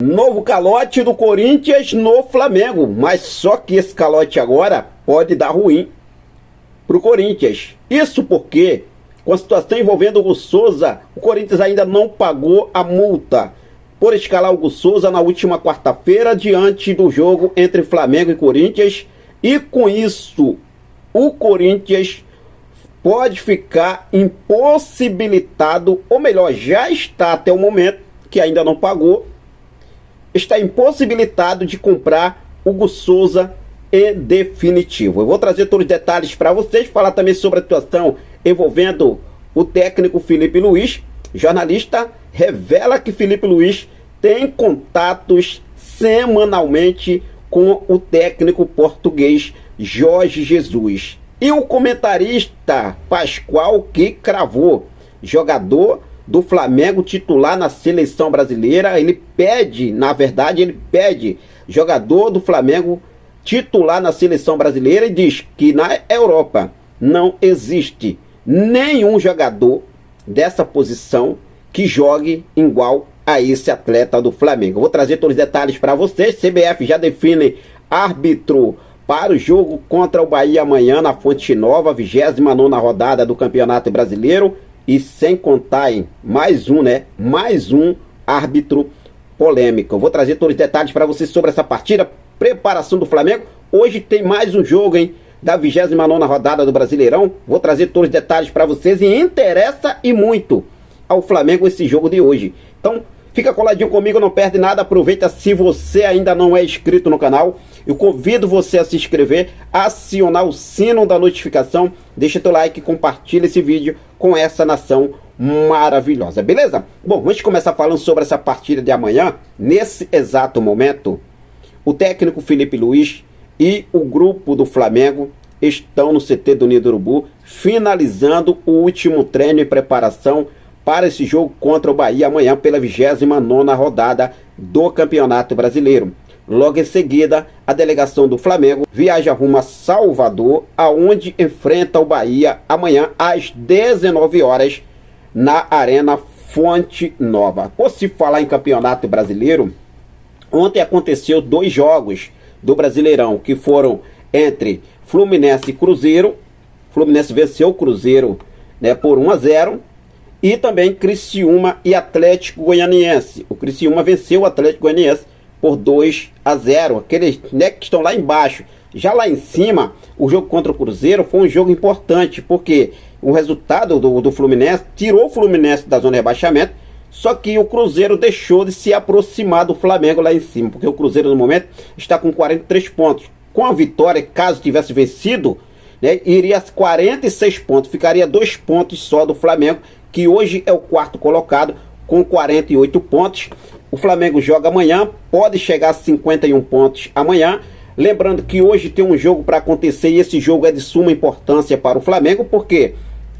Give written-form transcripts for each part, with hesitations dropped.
Novo calote do Corinthians no Flamengo, mas só que esse calote agora pode dar ruim pro Corinthians. Isso porque, com a situação envolvendo o Hugo Souza, o Corinthians ainda não pagou a multa por escalar o Hugo Souza na última quarta-feira diante do jogo entre Flamengo e Corinthians, e com isso o Corinthians pode ficar impossibilitado, ou melhor, já está até o momento, que ainda não pagou, está impossibilitado de comprar Hugo Souza em definitivo. Eu vou trazer todos os detalhes para vocês, falar também sobre a situação envolvendo o técnico Felipe Luiz. Jornalista revela que Felipe Luiz tem contatos semanalmente com o técnico português Jorge Jesus. E o comentarista Pascoal que cravou, jogador do Flamengo titular na seleção brasileira, ele pede jogador do Flamengo titular na seleção brasileira e diz que na Europa não existe nenhum jogador dessa posição que jogue igual a esse atleta do Flamengo. Eu vou trazer todos os detalhes para vocês. CBF já define árbitro para o jogo contra o Bahia amanhã na Fonte Nova, 29ª rodada do Campeonato Brasileiro. E sem contar em mais um árbitro polêmico. Eu vou trazer todos os detalhes para vocês sobre essa partida, preparação do Flamengo. Hoje tem mais um jogo, da 29ª rodada do Brasileirão. Vou trazer todos os detalhes para vocês e interessa e muito ao Flamengo esse jogo de hoje. Então, fica coladinho comigo, não perde nada. Aproveita, se você ainda não é inscrito no canal, eu convido você a se inscrever, acionar o sino da notificação, deixa teu like e compartilha esse vídeo com essa nação maravilhosa, beleza? Bom, vamos começar falando sobre essa partida de amanhã. Nesse exato momento, o técnico Felipe Luiz e o grupo do Flamengo estão no CT do Ninho do Urubu, finalizando o último treino e preparação para esse jogo contra o Bahia amanhã pela 29ª rodada do Campeonato Brasileiro. Logo em seguida, a delegação do Flamengo viaja rumo a Salvador, aonde enfrenta o Bahia amanhã às 19 horas na Arena Fonte Nova. Por se falar em Campeonato Brasileiro, ontem aconteceu 2 jogos do Brasileirão, que foram entre Fluminense e Cruzeiro. Fluminense venceu o Cruzeiro, por 1-0. E também Criciúma e Atlético Goianiense. O Criciúma venceu o Atlético Goianiense por 2-0. Aqueles que estão lá embaixo. Já lá em cima, o jogo contra o Cruzeiro foi um jogo importante, porque o resultado do Fluminense tirou o Fluminense da zona de rebaixamento, só que o Cruzeiro deixou de se aproximar do Flamengo lá em cima, porque o Cruzeiro no momento está com 43 pontos. Com a vitória, caso tivesse vencido, iria a 46 pontos, ficaria 2 pontos só do Flamengo, que hoje é o 4º colocado com 48 pontos. O Flamengo joga amanhã, pode chegar a 51 pontos amanhã. Lembrando que hoje tem um jogo para acontecer e esse jogo é de suma importância para o Flamengo, porque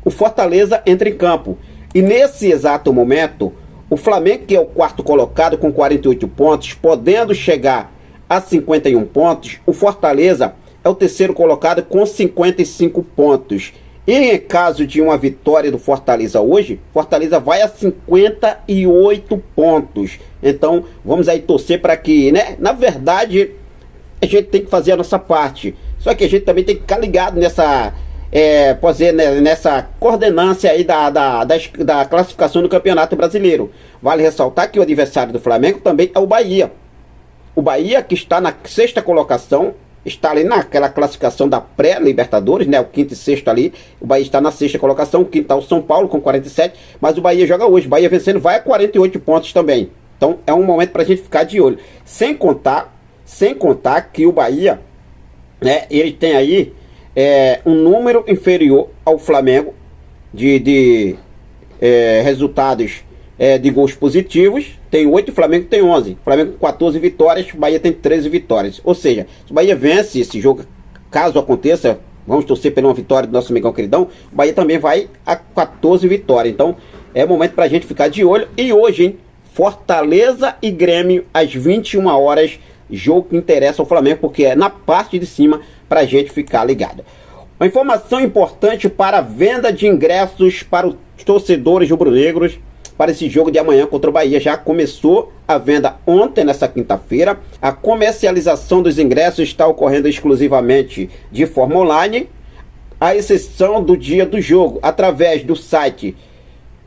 o Fortaleza entra em campo. E nesse exato momento, o Flamengo, que é o 4º colocado com 48 pontos, podendo chegar a 51 pontos, o Fortaleza é o 3º colocado com 55 pontos. E em caso de uma vitória do Fortaleza hoje, Fortaleza vai a 58 pontos. Então, vamos aí torcer para que, na verdade, a gente tem que fazer a nossa parte. Só que a gente também tem que ficar ligado nessa, nessa coordenância aí da classificação do Campeonato Brasileiro. Vale ressaltar que o adversário do Flamengo também é o Bahia. O Bahia, que está na 6ª colocação, está ali naquela classificação da pré-Libertadores, o 5º e 6º ali. O Bahia está na 6ª colocação, o 5º está o São Paulo com 47, mas o Bahia joga hoje. O Bahia vencendo vai a 48 pontos também. Então é um momento para a gente ficar de olho. Sem contar que o Bahia, ele tem aí um número inferior ao Flamengo de resultados de gols positivos. Tem 8, o Flamengo tem 11. O Flamengo com 14 vitórias, o Bahia tem 13 vitórias. Ou seja, se o Bahia vence esse jogo, caso aconteça, vamos torcer por uma vitória do nosso amigão queridão, o Bahia também vai a 14 vitórias. Então, é momento pra gente ficar de olho. E hoje, Fortaleza e Grêmio, às 21 horas, jogo que interessa ao Flamengo, porque é na parte de cima pra gente ficar ligado. Uma informação importante para a venda de ingressos para os torcedores rubro-negros para esse jogo de amanhã contra o Bahia. Já começou a venda ontem, nessa quinta-feira. A comercialização dos ingressos está ocorrendo exclusivamente de forma online, à exceção do dia do jogo, através do site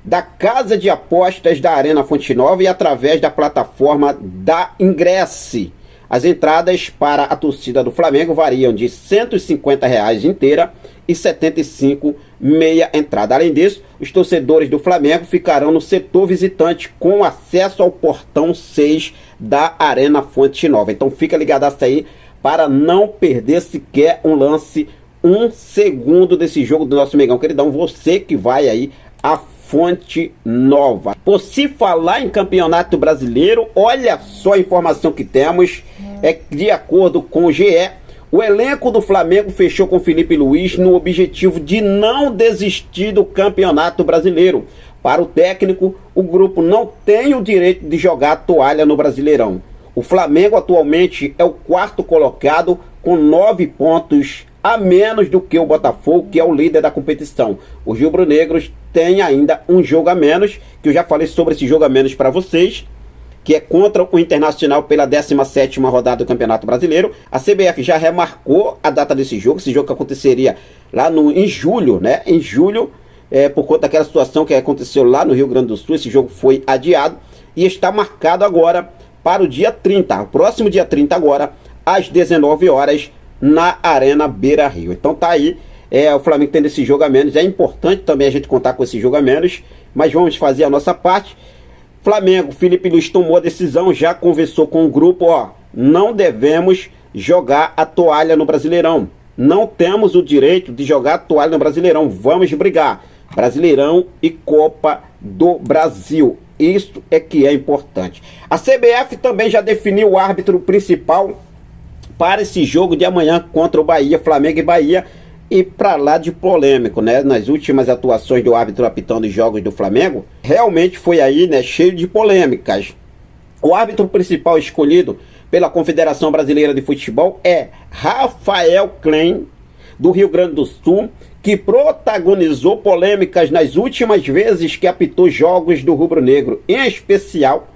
da Casa de Apostas da Arena Fonte Nova e através da plataforma da Ingresse. As entradas para a torcida do Flamengo variam de R$ 150 inteira e R$ 75 meia entrada. Além disso, os torcedores do Flamengo ficarão no setor visitante com acesso ao portão 6 da Arena Fonte Nova. Então fica ligadaço aí para não perder sequer um lance, um segundo desse jogo do nosso Mengão queridão. Você que vai aí a Fonte Nova. Por se falar em campeonato brasileiro, olha só a informação que temos. De acordo com o GE, o elenco do Flamengo fechou com Felipe Luiz no objetivo de não desistir do campeonato brasileiro. Para o técnico, o grupo não tem o direito de jogar a toalha no Brasileirão. O Flamengo atualmente é o quarto colocado com 9 pontos a menos do que o Botafogo, que é o líder da competição. Os rubro-negros têm ainda um jogo a menos, que eu já falei sobre esse jogo a menos para vocês, que é contra o Internacional pela 17ª rodada do Campeonato Brasileiro. A CBF já remarcou a data desse jogo, esse jogo que aconteceria lá em julho, né? Em julho, por conta daquela situação que aconteceu lá no Rio Grande do Sul. Esse jogo foi adiado e está marcado agora para o dia 30, o próximo dia 30 agora, às 19 horas, na Arena Beira-Rio. Então tá aí, o Flamengo tendo esse jogo a menos. É importante também a gente contar com esse jogo a menos, mas vamos fazer a nossa parte. Flamengo, Felipe Luiz tomou a decisão, já conversou com o grupo, não devemos jogar a toalha no Brasileirão. Não temos o direito de jogar a toalha no Brasileirão. Vamos brigar. Brasileirão e Copa do Brasil. Isso é que é importante. A CBF também já definiu o árbitro principal para esse jogo de amanhã contra o Bahia, Flamengo e Bahia. E para lá de polêmico, né? Nas últimas atuações do árbitro apitando os jogos do Flamengo, realmente foi aí, né, cheio de polêmicas. O árbitro principal escolhido pela Confederação Brasileira de Futebol é Rafael Klein, do Rio Grande do Sul, que protagonizou polêmicas nas últimas vezes que apitou jogos do rubro-negro, em especial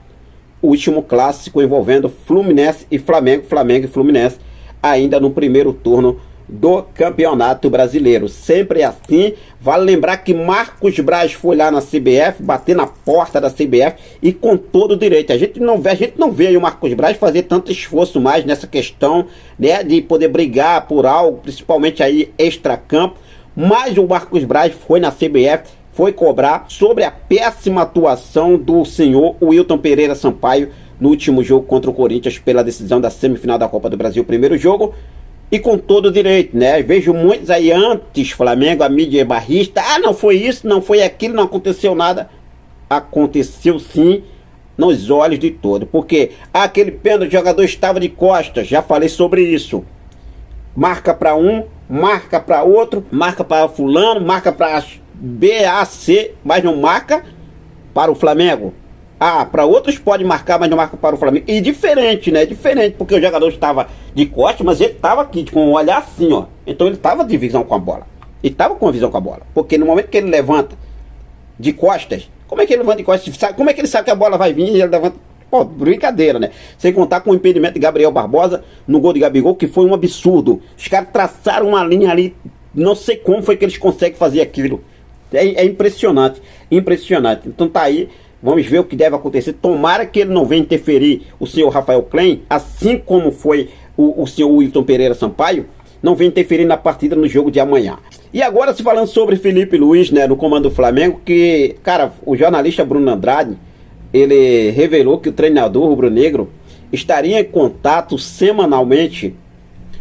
o último clássico envolvendo Fluminense e Flamengo, Flamengo e Fluminense, ainda no primeiro turno do Campeonato Brasileiro. Sempre assim. Vale lembrar que Marcos Braz foi lá na CBF, bater na porta da CBF e com todo o direito. A gente não vê aí o Marcos Braz fazer tanto esforço mais nessa questão, né, de poder brigar por algo, principalmente aí extracampo, mas o Marcos Braz foi na CBF, foi cobrar sobre a péssima atuação do senhor Wilton Pereira Sampaio no último jogo contra o Corinthians pela decisão da semifinal da Copa do Brasil, primeiro jogo. E com todo o direito, né? Vejo muitos aí antes, Flamengo, a mídia é barrista. Não foi isso, não foi aquilo, não aconteceu nada. Aconteceu sim, nos olhos de todos. Porque aquele pênalti, o jogador estava de costas, já falei sobre isso. Marca para um, marca para outro, marca para fulano, marca para B, A, C, mas não marca para o Flamengo. Para outros pode marcar, mas não marca para o Flamengo. E diferente, né? Diferente, porque o jogador estava de costas, mas ele estava aqui com um olhar assim, ó. Então ele estava de visão com a bola. Ele estava com a visão com a bola. Porque no momento que ele levanta de costas, como é que ele levanta de costas? Como é que ele sabe que a bola vai vir e ele levanta? Pô, brincadeira, né? Sem contar com o impedimento de Gabriel Barbosa no gol de Gabigol, que foi um absurdo. Os caras traçaram uma linha ali, não sei como foi que eles conseguem fazer aquilo. É impressionante, impressionante. Então tá aí. Vamos ver o que deve acontecer. Tomara que ele não venha interferir, o senhor Rafael Klein, assim como foi o senhor Wilton Pereira Sampaio, não venha interferir na partida no jogo de amanhã. E agora, se falando sobre Felipe Luiz, né, no comando do Flamengo, que, cara, o jornalista Bruno Andrade, ele revelou que o treinador rubro-negro estaria em contato semanalmente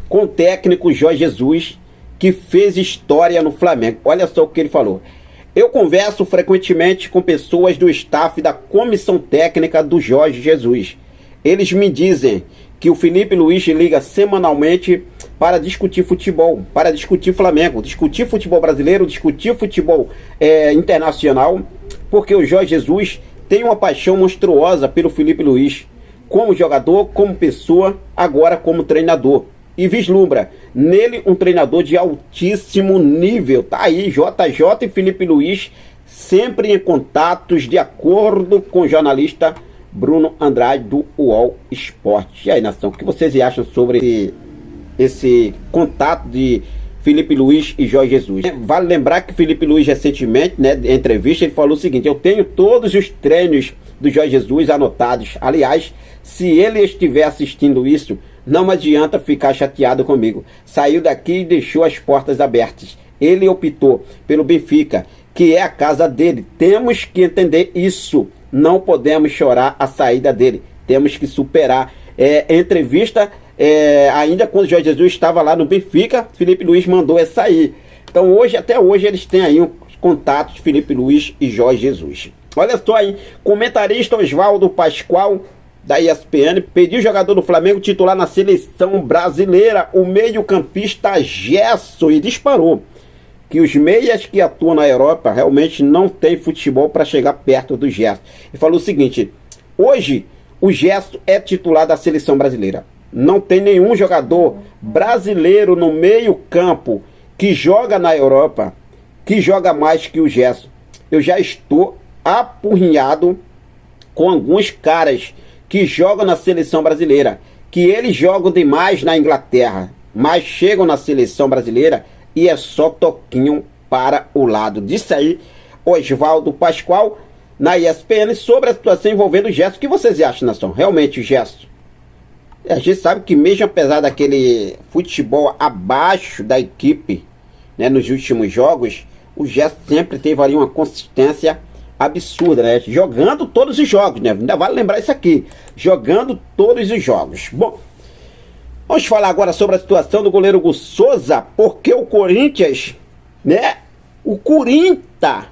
com o técnico Jorge Jesus, que fez história no Flamengo. Olha só o que ele falou. Eu converso frequentemente com pessoas do staff da comissão técnica do Jorge Jesus. Eles me dizem que o Felipe Luiz liga semanalmente para discutir futebol, para discutir Flamengo, discutir futebol brasileiro, discutir futebol internacional, porque o Jorge Jesus tem uma paixão monstruosa pelo Felipe Luiz, como jogador, como pessoa, agora como treinador. E vislumbra nele um treinador de altíssimo nível. Tá aí, JJ e Felipe Luiz sempre em contatos, de acordo com o jornalista Bruno Andrade do UOL Esporte. E aí, nação, o que vocês acham sobre esse contato de Felipe Luiz e Jorge Jesus? Vale lembrar que Felipe Luiz recentemente, né, em entrevista, ele falou o seguinte: eu tenho todos os treinos do Jorge Jesus anotados. Aliás, se ele estiver assistindo isso, não adianta ficar chateado comigo. Saiu daqui e deixou as portas abertas. Ele optou pelo Benfica, que é a casa dele. Temos que entender isso. Não podemos chorar a saída dele. Temos que superar. Entrevista, ainda quando o Jorge Jesus estava lá no Benfica, Felipe Luiz mandou sair. Então hoje, até hoje, eles têm aí os contatos de Felipe Luiz e Jorge Jesus. Olha só aí, comentarista Oswaldo Pascoal, da ESPN, pediu jogador do Flamengo titular na seleção brasileira, o meio-campista Gerson, e disparou que os meias que atuam na Europa realmente não tem futebol para chegar perto do Gerson. Ele falou o seguinte: hoje o Gerson é titular da seleção brasileira. Não tem nenhum jogador brasileiro no meio-campo que joga na Europa, que joga mais que o Gerson. Eu já estou apurrinhado com alguns caras que jogam na seleção brasileira, que eles jogam demais na Inglaterra, mas chegam na seleção brasileira e é só toquinho para o lado. Disse aí Oswaldo Pascoal na ESPN sobre a situação envolvendo o Gerson. O que vocês acham, nação? Realmente o Gerson, a gente sabe que mesmo apesar daquele futebol abaixo da equipe, né, nos últimos jogos, o Gerson sempre teve ali uma consistência absurda, né? Jogando todos os jogos, né? Ainda vale lembrar isso aqui, jogando todos os jogos. Bom, vamos falar agora sobre a situação do goleiro Hugo Souza, porque o Corinthians, né? O Corinthians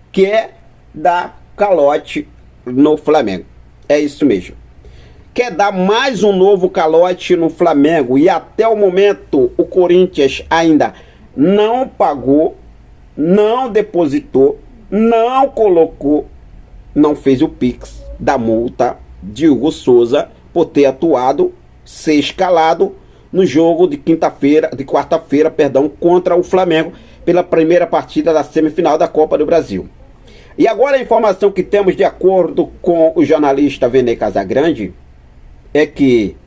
quer dar calote no Flamengo. É isso mesmo. Quer dar mais um novo calote no Flamengo, e até o momento o Corinthians ainda não pagou, não depositou, não colocou, não fez o Pix da multa de Hugo Souza por ter atuado, ser escalado no jogo de quarta-feira, contra o Flamengo pela primeira partida da semifinal da Copa do Brasil. E agora a informação que temos, de acordo com o jornalista Vene Casagrande, é que,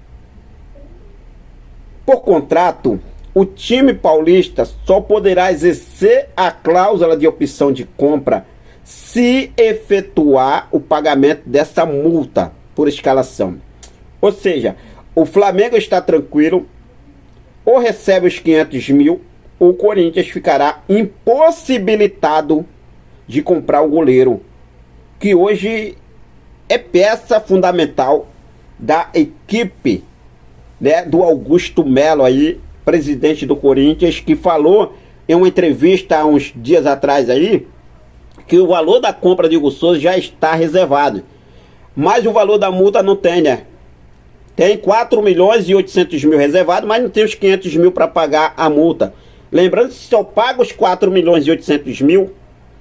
por contrato, o time paulista só poderá exercer a cláusula de opção de compra se efetuar o pagamento dessa multa por escalação. Ou seja, o Flamengo está tranquilo, ou recebe os 500 mil, ou o Corinthians ficará impossibilitado de comprar o goleiro, que hoje é peça fundamental da equipe, né, do Augusto Melo aí, presidente do Corinthians, que falou em uma entrevista há uns dias atrás aí que o valor da compra de Hugo Souza já está reservado, mas o valor da multa não tem, né? Tem 4 milhões e 800 mil reservado, mas não tem os 500 mil para pagar a multa. Lembrando que só paga os 4 milhões e 800 mil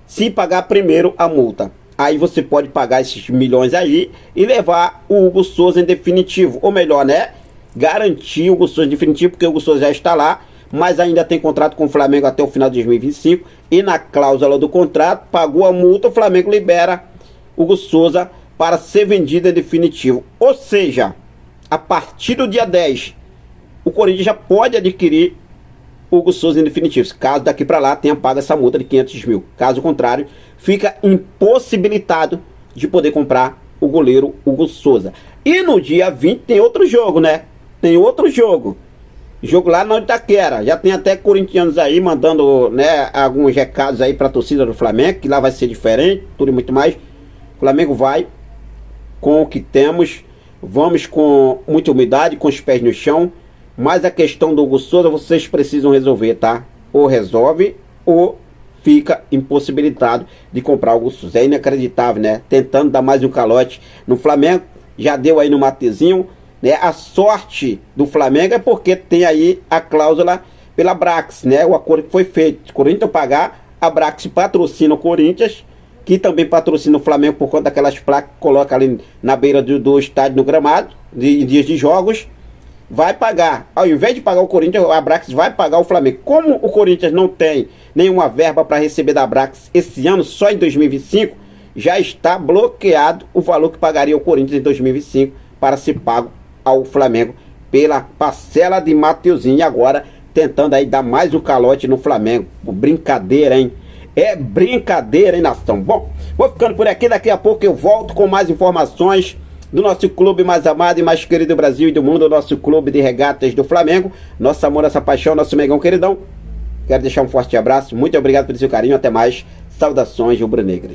se pagar primeiro a multa. Aí você pode pagar esses milhões aí e levar o Hugo Souza em definitivo. Ou melhor, né? Garantir o Hugo Souza em definitivo, porque o Hugo Souza já está lá, mas ainda tem contrato com o Flamengo até o final de 2025. E na cláusula do contrato, pagou a multa, o Flamengo libera o Hugo Souza para ser vendido em definitivo. Ou seja, a partir do dia 10, o Corinthians já pode adquirir o Hugo Souza em definitivo, caso daqui para lá tenha pago essa multa de 500 mil. Caso contrário, fica impossibilitado de poder comprar o goleiro Hugo Souza. E no dia 20 tem outro jogo, né? Tem outro jogo. Jogo lá na Itaquera. Já tem até corintianos aí mandando, né, alguns recados aí para a torcida do Flamengo, que lá vai ser diferente, tudo e muito mais. O Flamengo vai com o que temos. Vamos com muita humildade, com os pés no chão. Mas a questão do Hugo Souza vocês precisam resolver, tá? Ou resolve, ou fica impossibilitado de comprar o Hugo Souza. É inacreditável, né? Tentando dar mais um calote no Flamengo. Já deu aí no matezinho, né? A sorte do Flamengo é porque tem aí a cláusula pela Brax, né? O acordo que foi feito. Se o Corinthians pagar, a Brax patrocina o Corinthians, que também patrocina o Flamengo por conta daquelas placas que coloca ali na beira do estádio, no gramado, em dias de jogos. vai pagar. Ao invés de pagar o Corinthians, a Abrax vai pagar o Flamengo. Como o Corinthians não tem nenhuma verba para receber da Abrax esse ano, só em 2025, já está bloqueado o valor que pagaria o Corinthians em 2025 para ser pago ao Flamengo pela parcela de Mateuzinho. E agora tentando aí dar mais um calote no Flamengo. Brincadeira, hein? É brincadeira, hein, nação? Bom, vou ficando por aqui. Daqui a pouco eu volto com mais informações do nosso clube mais amado e mais querido do Brasil e do mundo, o nosso clube de regatas do Flamengo. Nosso amor, nossa paixão, nosso Mengão queridão. Quero deixar um forte abraço. Muito obrigado pelo seu carinho. Até mais. Saudações rubro-negras.